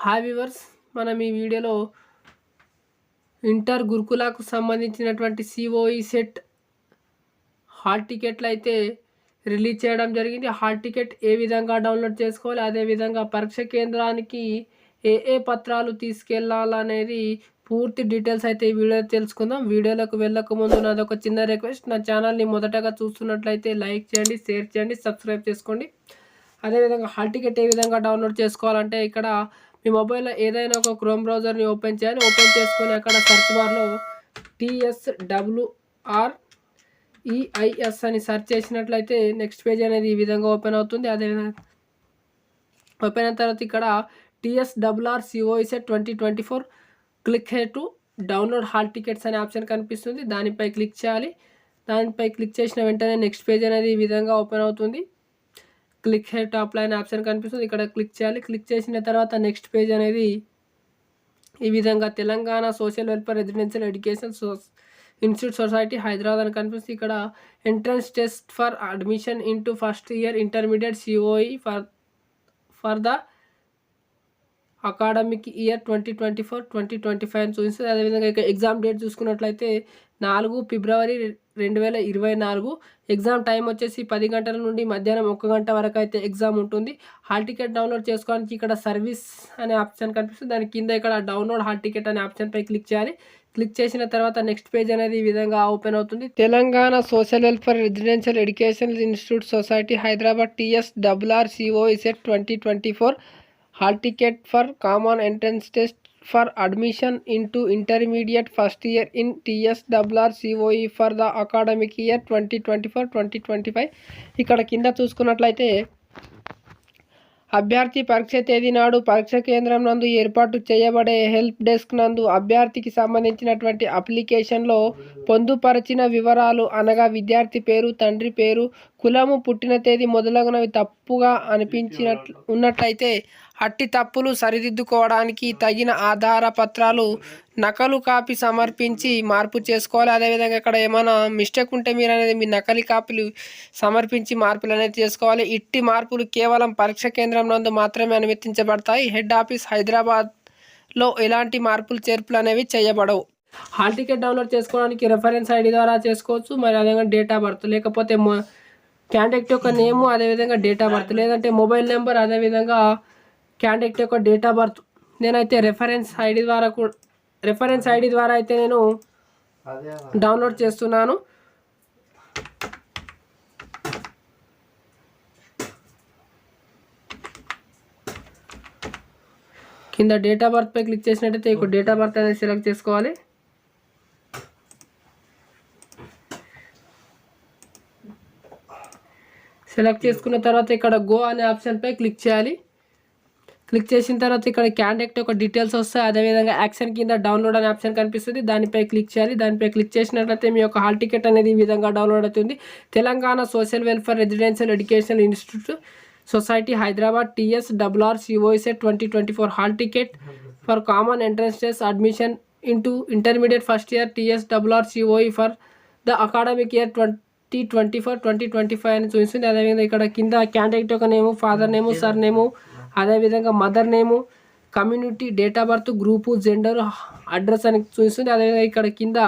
Hi viewers, మనం ఈ వీడియోలో ఇంటర్ గురుకులకు సంబంధించినటువంటి సిఓఈ సెట్ హాల్ టికెట్లు అయితే రిలీజ్ చేయడం జరిగింది. హాల్ టికెట్ ఏ విధంగా డౌన్లోడ్ చేసుకోవాలి, అదేవిధంగా పరీక్ష కేంద్రానికి ఏ పత్రాలు తీసుకెళ్లాలనేది పూర్తి డీటెయిల్స్ అయితే ఈ వీడియో తెలుసుకుందాం. వీడియోలోకి వెళ్ళక ముందు నాది ఒక చిన్న రిక్వెస్ట్, నా ఛానల్ని మొదటగా చూస్తున్నట్లయితే లైక్ చేయండి, షేర్ చేయండి, సబ్స్క్రైబ్ చేసుకోండి. అదేవిధంగా హాల్ టికెట్ ఏ విధంగా డౌన్లోడ్ చేసుకోవాలంటే ఇక్కడ మీ మొబైల్లో ఏదైనా ఒక క్రోమ్ బ్రౌజర్ని ఓపెన్ చేయాలి. ఓపెన్ చేసుకొని అక్కడ సెర్చ్ బార్లో TSWREIS అని సెర్చ్ చేసినట్లయితే నెక్స్ట్ పేజ్ అనేది ఈ విధంగా ఓపెన్ అవుతుంది. అదేవిధంగా ఓపెన్ అయిన తర్వాత ఇక్కడ TSWR COE 2024 click hey to download hall tickets అనే ఆప్షన్ కనిపిస్తుంది. దానిపై క్లిక్ చేయాలి. దానిపై క్లిక్ చేసిన వెంటనే నెక్స్ట్ పేజ్ అనేది ఈ విధంగా ఓపెన్ అవుతుంది. క్లిక్ హే టు అప్లై అనే ఆప్షన్ కనిపిస్తుంది, ఇక్కడ క్లిక్ చేయాలి. క్లిక్ చేసిన తర్వాత నెక్స్ట్ పేజ్ అనేది ఈ విధంగా Telangana social welfare residential education institute society Hyderabad అని కనిపిస్తుంది. ఇక్కడ entrance test for admission into first year intermediate COE for the academic year 2024-2025 అని చూపిస్తుంది. అదేవిధంగా ఇక ఎగ్జామ్ డేట్ చూసుకున్నట్లయితే 4 ఫిబ్రవరి 2024. ఎగ్జామ్ టైం వచ్చేసి 10 గంటల నుండి మధ్యాహ్నం 1 గంట వరకు అయితే ఎగ్జామ్ ఉంటుంది. హాల్ టికెట్ డౌన్లోడ్ చేసుకోవడానికి ఇక్కడ సర్వీస్ అనే ఆప్షన్ కనిపిస్తుంది. దాని కింద ఇక్కడ డౌన్లోడ్ హాల్ టికెట్ అనే ఆప్షన్పై క్లిక్ చేయాలి. క్లిక్ చేసిన తర్వాత నెక్స్ట్ పేజ్ అనేది ఈ విధంగా ఓపెన్ అవుతుంది. Telangana social welfare residential education institute society Hyderabad TSWR COE 2024 hall ticket for common entrance test for admission into intermediate first year in TSWR COE for the academic year 2024-2025. ఇక్కడ కింద చూసుకున్నట్లయితే అభ్యర్థి పరీక్ష తేదీ నాడు పరీక్ష కేంద్రం నందు ఏర్పాటు చేయబడే హెల్ప్ డెస్క్ నందు అభ్యర్థికి సంబంధించినటువంటి అప్లికేషన్లో పొందుపరిచిన వివరాలు అనగా విద్యార్థి పేరు, తండ్రి పేరు, కులము, పుట్టిన తేదీ మొదలగునవి తప్పుగా ఉన్నట్లయితే అట్టి తప్పులు సరిదిద్దుకోవడానికి తగిన ఆధార పత్రాలు నకలు కాపీ సమర్పించి మార్పు చేసుకోవాలి. అదేవిధంగా ఇక్కడ ఏమైనా మిస్టేక్ ఉంటే మీరు అనేది మీ నకలి కాపీలు సమర్పించి మార్పులు అనేది చేసుకోవాలి. ఇట్టి మార్పులు కేవలం పరీక్ష కేంద్రం నందు మాత్రమే అనుమతించబడతాయి. హెడ్ ఆఫీస్ హైదరాబాద్లో ఎలాంటి మార్పులు చేర్పులు అనేవి చేయబడవు. హాల్ టికెట్ డౌన్లోడ్ చేసుకోవడానికి రెఫరెన్స్ ID ద్వారా చేసుకోవచ్చు. మరి అదేవిధంగా డేట్ ఆఫ్ బర్త్, లేకపోతే క్యాండిడేట్ యొక్క నేము, అదేవిధంగా డేట్ ఆఫ్ బర్త్, లేదంటే మొబైల్ నెంబర్, అదేవిధంగా క్యాండిడేట్ యొక్క డేట్ ఆఫ్ బర్త్. నేనైతే రెఫరెన్స్ ఐడి ద్వారా అయితే నేను డౌన్లోడ్ చేస్తున్నాను. కింద డేట్ ఆఫ్ బర్త్ పై క్లిక్ చేసినట్టయితే ఇక్కడ డేట్ ఆఫ్ బర్త్ అనేది సెలెక్ట్ చేసుకోవాలి. సెలెక్ట్ చేసుకున్న తర్వాత ఇక్కడ గో అనే ఆప్షన్పై క్లిక్ చేయాలి. క్లిక్ చేసిన తర్వాత ఇక్కడ క్యాండిడేట్ యొక్క డీటెయిల్స్ వస్తాయి. అదేవిధంగా యాక్షన్ కింద డౌన్లోడ్ అనే ఆప్షన్ కనిపిస్తుంది, దానిపై క్లిక్ చేయాలి. దానిపై క్లిక్ చేసినట్లయితే మీ యొక్క హాల్ టికెట్ అనేది ఈ విధంగా డౌన్లోడ్ అవుతుంది. Telangana social welfare residential education institute society Hyderabad TSWR COE 2024 hall ticket for common entrance test admission into intermediate first year TSWR COE for the academic year 2024-2025 అని చూపిస్తుంది. అదేవిధంగా ఇక్కడ కింద క్యాండిడేట్ యొక్క నేము, ఫాదర్ నేము, సర్ నేము, అదేవిధంగా mother name, community, date of birth, group, gender, address అని చూస్తుంది. అదేవిధంగా ఇక్కడ కింద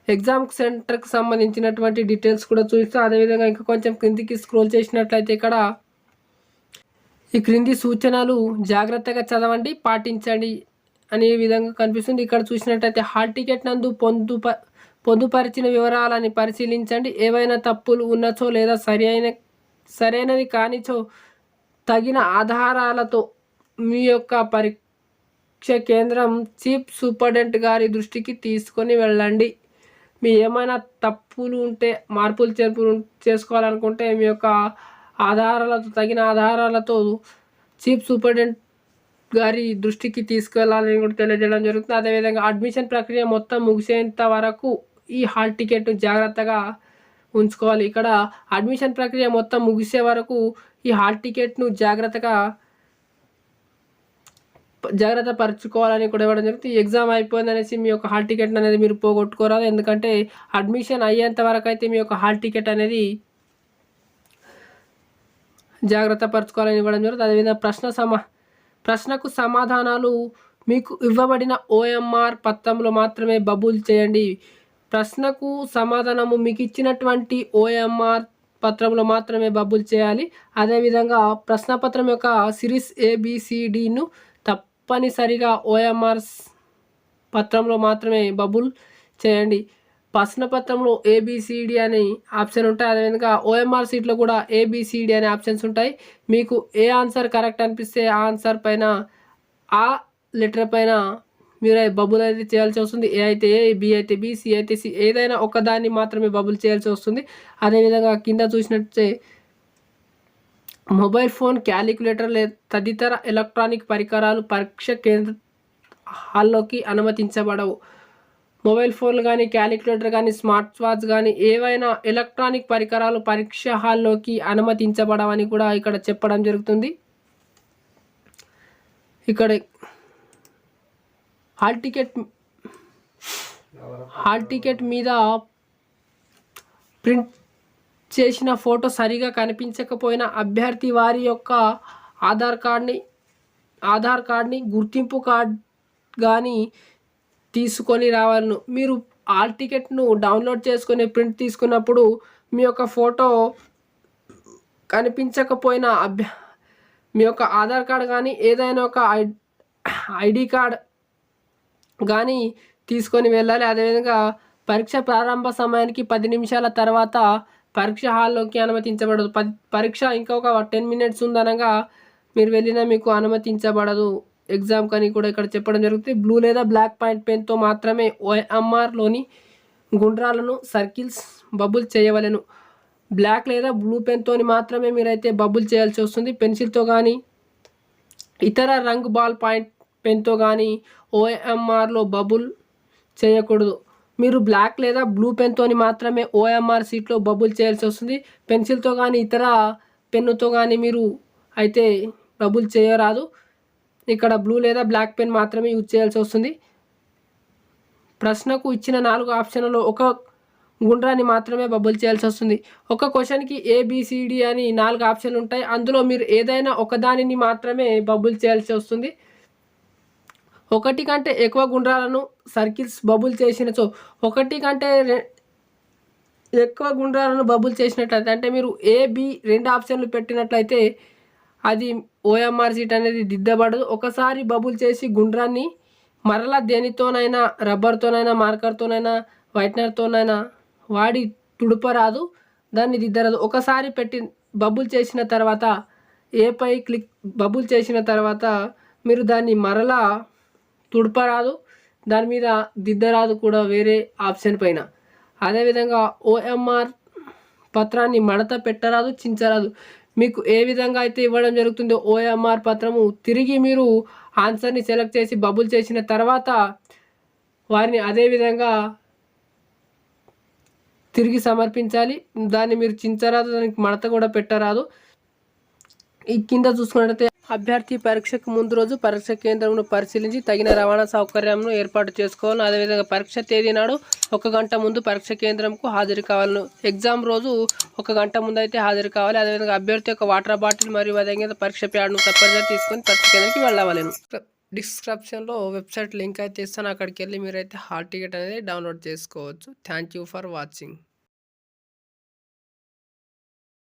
ఎగ్జామ్ సెంటర్కి సంబంధించినటువంటి డీటెయిల్స్ కూడా చూపిస్తుంది. అదేవిధంగా ఇంకా కొంచెం క్రిందికి స్క్రోల్ చేసినట్లయితే ఇక్కడ ఈ క్రింది సూచనలు జాగ్రత్తగా చదవండి, పాటించండి అనే విధంగా కనిపిస్తుంది. ఇక్కడ చూసినట్లయితే హాల్ టికెట్ నందు పొందుపరిచిన వివరాలని పరిశీలించండి. ఏవైనా తప్పులు ఉన్నచో లేదా సరైనది కానిచో తగిన ఆధారాలతో మీ యొక్క పరీక్ష కేంద్రం చీఫ్ సూపరింటెండెంట్ గారి దృష్టికి తీసుకొని వెళ్ళండి. మీ ఏమైనా తప్పులు ఉంటే, మార్పులు చేర్పులు చేసుకోవాలనుకుంటే మీ యొక్క తగిన ఆధారాలతో చీఫ్ సూపరింటెండెంట్ గారి దృష్టికి తీసుకెళ్లాలని కూడా తెలియజేయడం జరుగుతుంది. అదేవిధంగా అడ్మిషన్ ప్రక్రియ మొత్తం ముగిసేంత వరకు ఈ హాల్ టికెట్ జాగ్రత్తగా ఉంచుకోవాలి. ఇక్కడ అడ్మిషన్ ప్రక్రియ మొత్తం ముగిసే వరకు ఈ హాల్ టికెట్ను జాగ్రత్త పరచుకోవాలని కూడా ఇవ్వడం జరుగుతుంది. ఎగ్జామ్ అయిపోయిందనేసి మీ యొక్క హాల్ టికెట్ అనేది మీరు పోగొట్టుకోరాదు. ఎందుకంటే అడ్మిషన్ అయ్యేంత వరకు అయితే మీ యొక్క హాల్ టికెట్ అనేది జాగ్రత్త పరచుకోవాలని ఇవ్వడం జరుగుతుంది. అదేవిధంగా ప్రశ్నకు సమాధానాలు మీకు ఇవ్వబడిన ఓఎంఆర్ పత్రంలో మాత్రమే బబుల్ చేయండి. ప్రశ్నకు సమాధానము మీకు ఇచ్చినటువంటి ఓఎంఆర్ పత్రంలో మాత్రమే బబుల్ చేయాలి. అదేవిధంగా ప్రశ్నపత్రం యొక్క సిరీస్ ABCDను తప్పనిసరిగా ఓఎంఆర్ పత్రంలో మాత్రమే బబుల్ చేయండి. ప్రశ్నపత్రంలో ABCD అనే ఆప్షన్ ఉంటాయి. అదేవిధంగా ఓఎంఆర్ సీట్లో కూడా ABCD అనే ఆప్షన్స్ ఉంటాయి. మీకు ఏ ఆన్సర్ కరెక్ట్ అనిపిస్తే ఆ ఆన్సర్ పైన, ఆ లెటర్ పైన మీరు బబుల్ అయితే చేయాల్సి వస్తుంది. ఏ అయితే ఏ, బి అయితే బి, సి అయితే సి, ఏదైనా ఒకదాన్ని మాత్రమే బబుల్ చేయాల్సి వస్తుంది. అదేవిధంగా కింద చూసినట్టే మొబైల్ ఫోన్, క్యాలిక్యులేటర్ తదితర ఎలక్ట్రానిక్ పరికరాలు పరీక్ష కేంద్ర హాల్లోకి అనుమతించబడవు. మొబైల్ ఫోన్లు కానీ, క్యాలిక్యులేటర్ కానీ, స్మార్ట్ వాచ్ కానీ ఏవైనా ఎలక్ట్రానిక్ పరికరాలు పరీక్ష హాల్లోకి అనుమతించబడవని కూడా ఇక్కడ చెప్పడం జరుగుతుంది. ఇక్కడ హాల్ టికెట్ మీద ప్రింట్ చేసిన ఫోటో సరిగా కనిపించకపోయినా అభ్యర్థి వారి యొక్క ఆధార్ కార్డ్ని గుర్తింపు కార్డ్ కానీ తీసుకొని రావాలను. మీరు హాల్ టికెట్ను డౌన్లోడ్ చేసుకొని ప్రింట్ తీసుకున్నప్పుడు మీ యొక్క ఫోటో కనిపించకపోయినా మీ యొక్క ఆధార్ కార్డ్ కానీ ఏదైనా ఒక ఐడి కార్డ్ కానీ తీసుకొని వెళ్ళాలి. అదేవిధంగా పరీక్ష ప్రారంభ సమయానికి 10 నిమిషాల తర్వాత పరీక్ష హాల్లోకి అనుమతించబడదు. పరీక్ష ఇంకొక 10 మినిట్స్ ఉందనగా మీరు వెళ్ళినా మీకు అనుమతించబడదు ఎగ్జామ్ కానీ కూడా ఇక్కడ చెప్పడం జరుగుతుంది. బ్లూ లేదా బ్లాక్ పాయింట్ పెన్తో మాత్రమే ఓఎంఆర్లోని గుండ్రాలను సర్కిల్స్ బబుల్ చేయవలెను. బ్లాక్ లేదా బ్లూ పెన్తో మాత్రమే మీరైతే బబుల్ చేయాల్సి వస్తుంది. పెన్సిల్తో కానీ ఇతర రంగు బాల్ పాయింట్ పెన్తో కానీ ఓఎంఆర్లో బబుల్ చేయకూడదు. మీరు బ్లాక్ లేదా బ్లూ పెన్తో మాత్రమే ఓఎంఆర్ సీట్లో బబుల్ చేయాల్సి వస్తుంది. పెన్సిల్తో కానీ ఇతర పెన్నుతో కానీ మీరు అయితే బబుల్ చేయరాదు. ఇక్కడ బ్లూ లేదా బ్లాక్ పెన్ మాత్రమే యూజ్ చేయాల్సి వస్తుంది. ప్రశ్నకు ఇచ్చిన 4 ఆప్షన్లలో ఒక గుండ్రాన్ని మాత్రమే బబుల్ చేయాల్సి వస్తుంది. ఒక క్వశ్చన్కి ABCD అని 4 ఆప్షన్లు ఉంటాయి. అందులో మీరు ఏదైనా ఒకదానిని మాత్రమే బబుల్ చేయాల్సి వస్తుంది. ఒకటి కంటే ఎక్కువ గుండ్రాలను సర్కిల్స్ బబుల్ చేసినచో, ఒకటి కంటే ఎక్కువ గుండ్రాలను బబుల్ చేసినట్లయితే, అంటే మీరు AB 2 ఆప్షన్లు పెట్టినట్లయితే అది ఓఎంఆర్ సీట్ అనేది దిద్దబడదు. ఒకసారి బబుల్ చేసి గుండ్రాన్ని మరలా దేనితోనైనా, రబ్బర్తోనైనా, మార్కర్తోనైనా, వైట్నర్తోనైనా వాడి తుడపరాదు, దాన్ని దిద్దరాదు. ఒకసారి బబుల్ చేసిన తర్వాత ఏపై బబుల్ చేసిన తర్వాత మీరు దాన్ని మరలా తుడపరాదు, దాని మీద దిద్దరాదు కూడా వేరే ఆప్షన్ పైన. అదేవిధంగా ఓఎంఆర్ పత్రాన్ని మడత పెట్టరాదు, చించరాదు. మీకు ఏ విధంగా అయితే ఇవ్వడం జరుగుతుందో ఓఎంఆర్ పత్రము తిరిగి మీరు ఆన్సర్ని సెలెక్ట్ చేసి బబుల్ చేసిన తర్వాత వారిని అదేవిధంగా తిరిగి సమర్పించాలి. దాన్ని మీరు చించరాదు, దానికి మడత కూడా పెట్టరాదు. ఈ కింద చూసుకున్నట్లయితే అభ్యర్థి పరీక్షకు ముందు రోజు పరీక్ష కేంద్రంను పరిశీలించి తగిన రవాణా సౌకర్యంను ఏర్పాటు చేసుకోవాలి. అదేవిధంగా పరీక్ష తేదీ నాడు 1 గంట ముందు పరీక్ష కేంద్రంకు హాజరు కావాలను. ఎగ్జామ్ రోజు 1 గంట ముందు అయితే హాజరు కావాలి. అదేవిధంగా అభ్యర్థి యొక్క వాటర్ బాటిల్ మరియు అదేవిధంగా పరీక్ష ప్యాడ్ను తప్పనిసరిగా తీసుకొని పరీక్ష కేంద్రానికి వెళ్ళవలేను. డిస్క్రిప్షన్లో వెబ్సైట్ లింక్ అయితే ఇస్తాను, అక్కడికి వెళ్ళి మీరైతే హాల్ టికెట్ అనేది డౌన్లోడ్ చేసుకోవచ్చు. Thank you for watching.